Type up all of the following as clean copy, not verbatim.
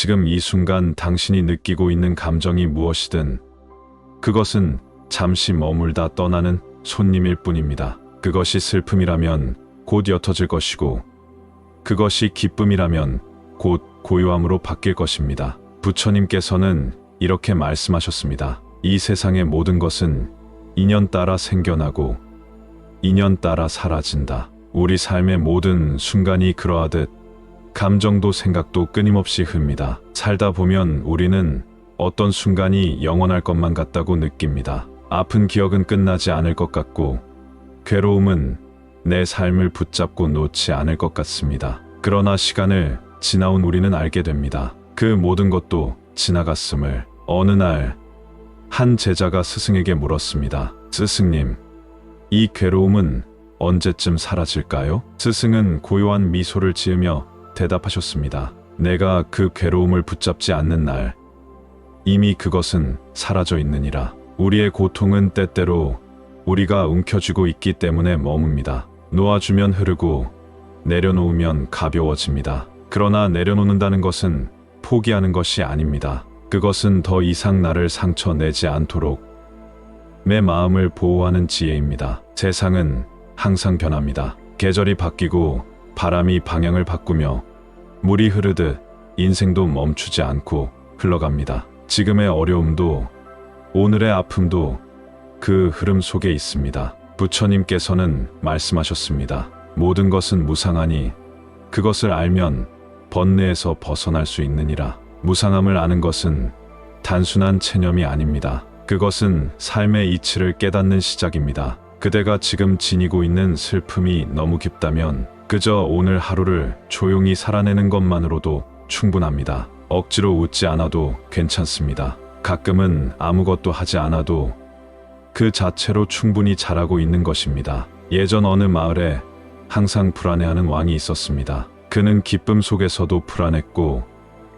지금 이 순간 당신이 느끼고 있는 감정이 무엇이든 그것은 잠시 머물다 떠나는 손님일 뿐입니다. 그것이 슬픔이라면 곧 옅어질 것이고 그것이 기쁨이라면 곧 고요함으로 바뀔 것입니다. 부처님께서는 이렇게 말씀하셨습니다. 이 세상의 모든 것은 인연 따라 생겨나고 인연 따라 사라진다. 우리 삶의 모든 순간이 그러하듯 감정도 생각도 끊임없이 흡니다. 살다 보면 우리는 어떤 순간이 영원할 것만 같다고 느낍니다. 아픈 기억은 끝나지 않을 것 같고 괴로움은 내 삶을 붙잡고 놓지 않을 것 같습니다. 그러나 시간을 지나온 우리는 알게 됩니다. 그 모든 것도 지나갔음을. 어느 날 한 제자가 스승에게 물었습니다. 스승님, 이 괴로움은 언제쯤 사라질까요? 스승은 고요한 미소를 지으며 대답하셨습니다. 내가 그 괴로움을 붙잡지 않는 날 이미 그것은 사라져 있느니라. 우리의 고통은 때때로 우리가 움켜쥐고 있기 때문에 머뭅니다. 놓아주면 흐르고 내려놓으면 가벼워집니다. 그러나 내려놓는다는 것은 포기하는 것이 아닙니다. 그것은 더 이상 나를 상처내지 않도록 내 마음을 보호하는 지혜입니다. 세상은 항상 변합니다. 계절이 바뀌고 바람이 방향을 바꾸며 물이 흐르듯 인생도 멈추지 않고 흘러갑니다. 지금의 어려움도 오늘의 아픔도 그 흐름 속에 있습니다. 부처님께서는 말씀하셨습니다. 모든 것은 무상하니 그것을 알면 번뇌에서 벗어날 수 있느니라. 무상함을 아는 것은 단순한 체념이 아닙니다. 그것은 삶의 이치를 깨닫는 시작입니다. 그대가 지금 지니고 있는 슬픔이 너무 깊다면 그저 오늘 하루를 조용히 살아내는 것만으로도 충분합니다. 억지로 웃지 않아도 괜찮습니다. 가끔은 아무것도 하지 않아도 그 자체로 충분히 잘하고 있는 것입니다. 예전 어느 마을에 항상 불안해하는 왕이 있었습니다. 그는 기쁨 속에서도 불안했고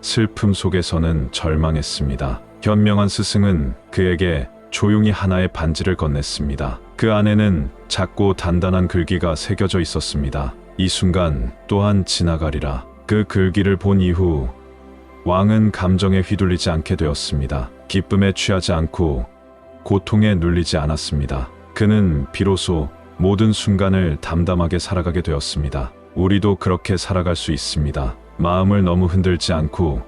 슬픔 속에서는 절망했습니다. 현명한 스승은 그에게 조용히 하나의 반지를 건넸습니다. 그 안에는 작고 단단한 글귀가 새겨져 있었습니다. 이 순간 또한 지나가리라. 그 글귀를 본 이후 왕은 감정에 휘둘리지 않게 되었습니다. 기쁨에 취하지 않고 고통에 눌리지 않았습니다. 그는 비로소 모든 순간을 담담하게 살아가게 되었습니다. 우리도 그렇게 살아갈 수 있습니다. 마음을 너무 흔들지 않고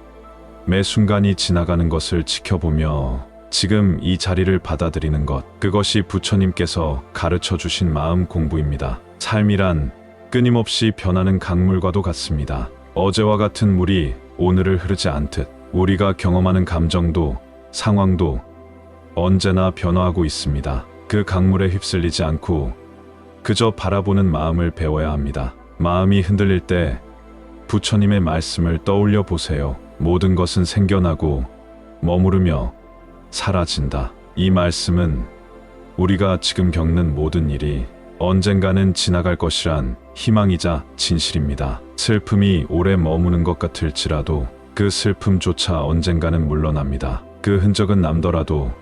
매 순간이 지나가는 것을 지켜보며 지금 이 자리를 받아들이는 것, 그것이 부처님께서 가르쳐 주신 마음 공부입니다. 삶이란 끊임없이 변하는 강물과도 같습니다. 어제와 같은 물이 오늘을 흐르지 않듯 우리가 경험하는 감정도 상황도 언제나 변화하고 있습니다. 그 강물에 휩쓸리지 않고 그저 바라보는 마음을 배워야 합니다. 마음이 흔들릴 때 부처님의 말씀을 떠올려 보세요. 모든 것은 생겨나고 머무르며 사라진다. 이 말씀은 우리가 지금 겪는 모든 일이 언젠가는 지나갈 것이란 희망이자 진실입니다. 슬픔이 오래 머무는 것 같을지라도 그 슬픔조차 언젠가는 물러납니다. 그 흔적은 남더라도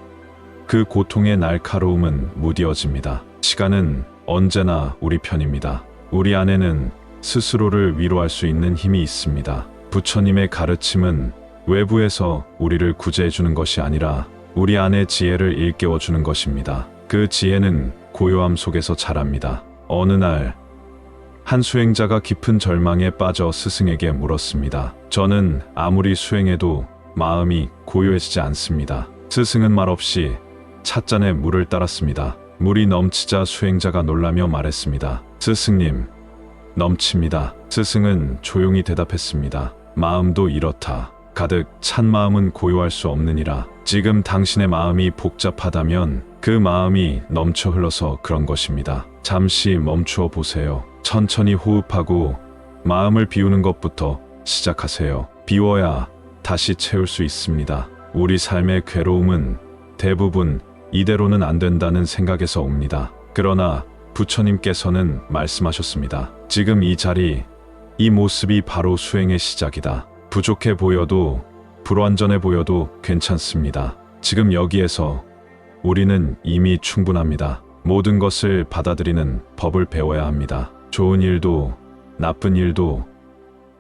그 고통의 날카로움은 무뎌집니다. 시간은 언제나 우리 편입니다. 우리 안에는 스스로를 위로할 수 있는 힘이 있습니다. 부처님의 가르침은 외부에서 우리를 구제해주는 것이 아니라 우리 안의 지혜를 일깨워주는 것입니다. 그 지혜는 고요함 속에서 자랍니다. 어느 날 한 수행자가 깊은 절망에 빠져 스승에게 물었습니다. 저는 아무리 수행해도 마음이 고요해지지 않습니다. 스승은 말없이 찻잔에 물을 따랐습니다. 물이 넘치자 수행자가 놀라며 말했습니다. 스승님, 넘칩니다. 스승은 조용히 대답했습니다. 마음도 이렇다. 가득 찬 마음은 고요할 수 없느니라. 지금 당신의 마음이 복잡하다면 그 마음이 넘쳐 흘러서 그런 것입니다. 잠시 멈추어 보세요. 천천히 호흡하고 마음을 비우는 것부터 시작하세요. 비워야 다시 채울 수 있습니다. 우리 삶의 괴로움은 대부분 이대로는 안 된다는 생각에서 옵니다. 그러나 부처님께서는 말씀하셨습니다. 지금 이 자리, 이 모습이 바로 수행의 시작이다. 부족해 보여도 불완전해 보여도 괜찮습니다. 지금 여기에서 우리는 이미 충분합니다. 모든 것을 받아들이는 법을 배워야 합니다. 좋은 일도 나쁜 일도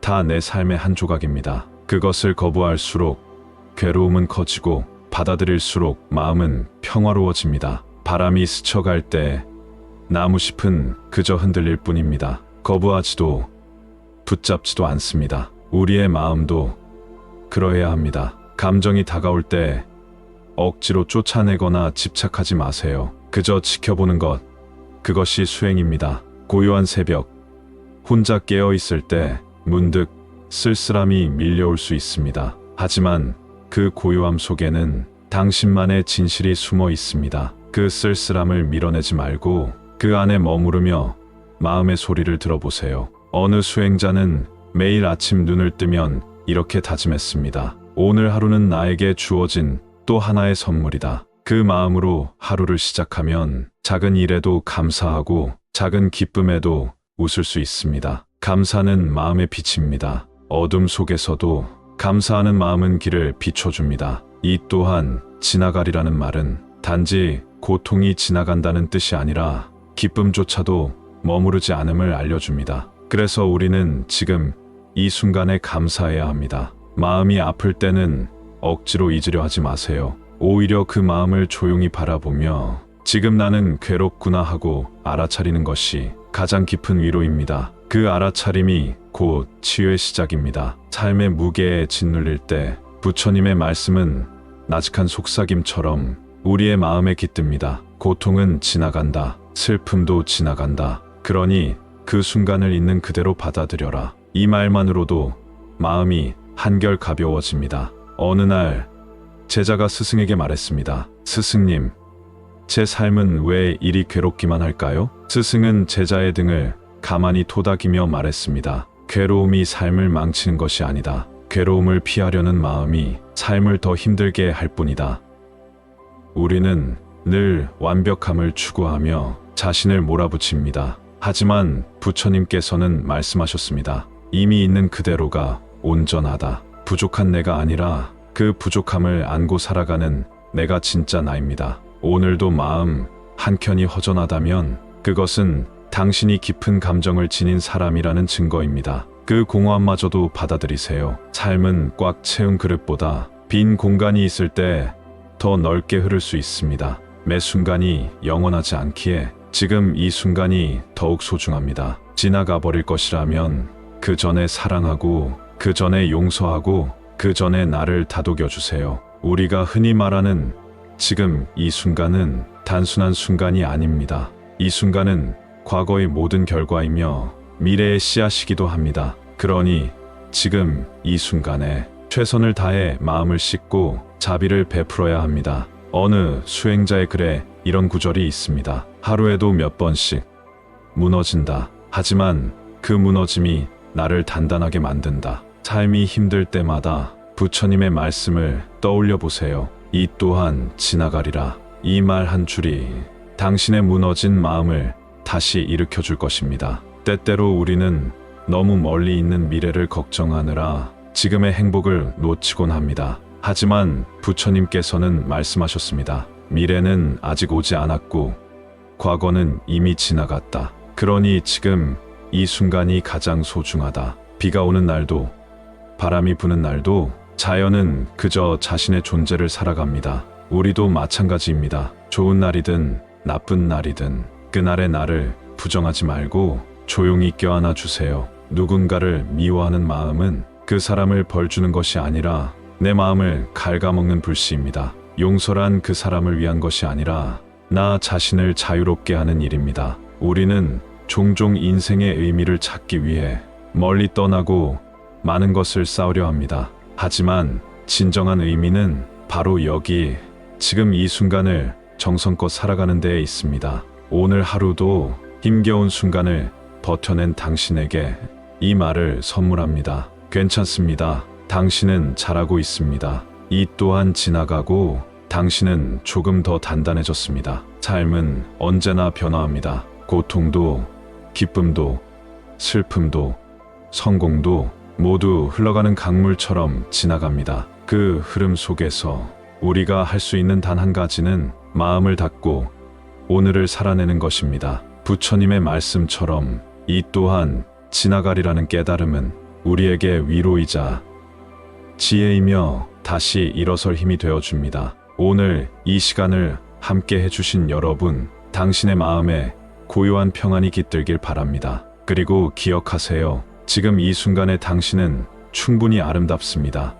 다 내 삶의 한 조각입니다. 그것을 거부할수록 괴로움은 커지고 받아들일수록 마음은 평화로워집니다. 바람이 스쳐갈 때 나무잎은 그저 흔들릴 뿐입니다. 거부하지도 붙잡지도 않습니다. 우리의 마음도 그러해야 합니다. 감정이 다가올 때 억지로 쫓아내거나 집착하지 마세요. 그저 지켜보는 것, 그것이 수행입니다. 고요한 새벽, 혼자 깨어 있을 때 문득 쓸쓸함이 밀려올 수 있습니다. 하지만 그 고요함 속에는 당신만의 진실이 숨어 있습니다. 그 쓸쓸함을 밀어내지 말고 그 안에 머무르며 마음의 소리를 들어보세요. 어느 수행자는 매일 아침 눈을 뜨면 이렇게 다짐했습니다. 오늘 하루는 나에게 주어진 또 하나의 선물이다. 그 마음으로 하루를 시작하면 작은 일에도 감사하고 작은 기쁨에도 웃을 수 있습니다. 감사는 마음의 빛입니다. 어둠 속에서도 감사하는 마음은 길을 비춰줍니다. 이 또한 지나가리라는 말은 단지 고통이 지나간다는 뜻이 아니라 기쁨조차도 머무르지 않음을 알려줍니다. 그래서 우리는 지금 이 순간에 감사해야 합니다. 마음이 아플 때는 억지로 잊으려 하지 마세요. 오히려 그 마음을 조용히 바라보며 지금 나는 괴롭구나 하고 알아차리는 것이 가장 깊은 위로입니다. 그 알아차림이 곧 치유의 시작입니다. 삶의 무게에 짓눌릴 때 부처님의 말씀은 나직한 속삭임처럼 우리의 마음에 깃듭니다. 고통은 지나간다. 슬픔도 지나간다. 그러니 그 순간을 있는 그대로 받아들여라. 이 말만으로도 마음이 한결 가벼워집니다. 어느 날 제자가 스승에게 말했습니다. 스승님, 제 삶은 왜 이리 괴롭기만 할까요? 스승은 제자의 등을 가만히 토닥이며 말했습니다. 괴로움이 삶을 망치는 것이 아니다. 괴로움을 피하려는 마음이 삶을 더 힘들게 할 뿐이다. 우리는 늘 완벽함을 추구하며 자신을 몰아붙입니다. 하지만 부처님께서는 말씀하셨습니다. 이미 있는 그대로가 온전하다. 부족한 내가 아니라 그 부족함을 안고 살아가는 내가 진짜 나입니다. 오늘도 마음 한켠이 허전하다면 그것은 당신이 깊은 감정을 지닌 사람이라는 증거입니다. 그 공허함마저도 받아들이세요. 삶은 꽉 채운 그릇보다 빈 공간이 있을 때 더 넓게 흐를 수 있습니다. 매 순간이 영원하지 않기에 지금 이 순간이 더욱 소중합니다. 지나가 버릴 것이라면 그 전에 사랑하고 그 전에 용서하고 그 전에 나를 다독여 주세요. 우리가 흔히 말하는 지금 이 순간은 단순한 순간이 아닙니다. 이 순간은 과거의 모든 결과이며 미래의 씨앗이기도 합니다. 그러니 지금 이 순간에 최선을 다해 마음을 씻고 자비를 베풀어야 합니다. 어느 수행자의 글에 이런 구절이 있습니다. 하루에도 몇 번씩 무너진다. 하지만 그 무너짐이 나를 단단하게 만든다. 삶이 힘들 때마다 부처님의 말씀을 떠올려 보세요. 이 또한 지나가리라. 이 말 한 줄이 당신의 무너진 마음을 다시 일으켜 줄 것입니다. 때때로 우리는 너무 멀리 있는 미래를 걱정하느라 지금의 행복을 놓치곤 합니다. 하지만 부처님께서는 말씀하셨습니다. 미래는 아직 오지 않았고 과거는 이미 지나갔다. 그러니 지금 이 순간이 가장 소중하다. 비가 오는 날도 바람이 부는 날도 자연은 그저 자신의 존재를 살아갑니다. 우리도 마찬가지입니다. 좋은 날이든 나쁜 날이든 그날의 나를 부정하지 말고 조용히 껴안아 주세요. 누군가를 미워하는 마음은 그 사람을 벌주는 것이 아니라 내 마음을 갉아먹는 불씨입니다. 용서란 그 사람을 위한 것이 아니라 나 자신을 자유롭게 하는 일입니다. 우리는 종종 인생의 의미를 찾기 위해 멀리 떠나고 많은 것을 쌓으려 합니다. 하지만 진정한 의미는 바로 여기, 지금 이 순간을 정성껏 살아가는 데에 있습니다. 오늘 하루도 힘겨운 순간을 버텨낸 당신에게 이 말을 선물합니다. 괜찮습니다. 당신은 잘하고 있습니다. 이 또한 지나가고 당신은 조금 더 단단해졌습니다. 삶은 언제나 변화합니다. 고통도, 기쁨도, 슬픔도, 성공도 모두 흘러가는 강물처럼 지나갑니다. 그 흐름 속에서 우리가 할 수 있는 단 한 가지는 마음을 닫고 오늘을 살아내는 것입니다. 부처님의 말씀처럼 이 또한 지나가리라는 깨달음은 우리에게 위로이자 지혜이며 다시 일어설 힘이 되어줍니다. 오늘 이 시간을 함께 해주신 여러분, 당신의 마음에 고요한 평안이 깃들길 바랍니다. 그리고 기억하세요. 지금 이 순간의 당신은 충분히 아름답습니다.